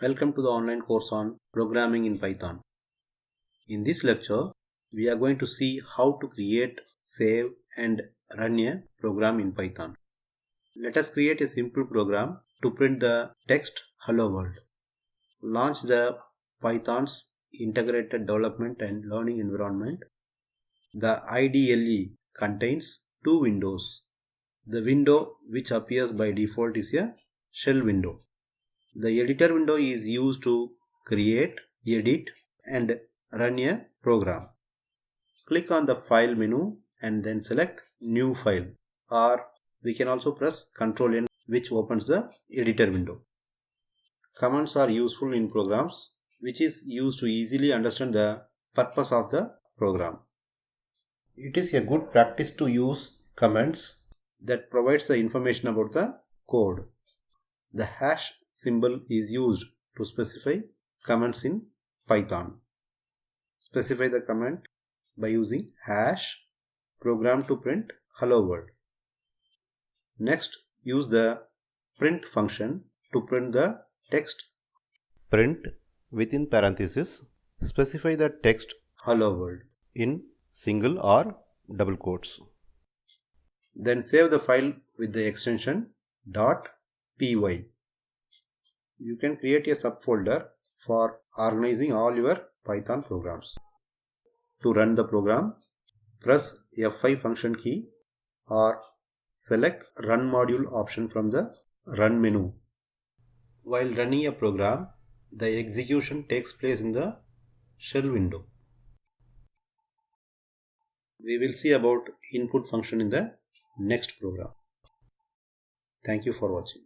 Welcome to the online course on programming in Python. In this lecture, we are going to see how to create, save and run a program in Python. Let us create a simple program to print the text Hello World. Launch the Python's Integrated Development and Learning Environment. The IDLE contains two windows. The window which appears by default is a shell window. The editor window is used to create, edit and run a program. Click on the file menu and then select new file, or we can also press Ctrl N, which opens the editor window. Commands are useful in programs, which is used to easily understand the purpose of the program. It is a good practice to use commands that provides the information about the code. The hash symbol is used to specify commands in Python. Specify the command by using hash program to print hello world. Next, use the print function to print the text. Print within parenthesis, specify the text hello world in single or double quotes. Then save the file with the extension .py. You can create a subfolder for organizing all your Python programs. To run the program, press F5 function key or select Run Module option from the Run menu. While running a program, the execution takes place in the shell window. We will see about input function in the next program. Thank you for watching.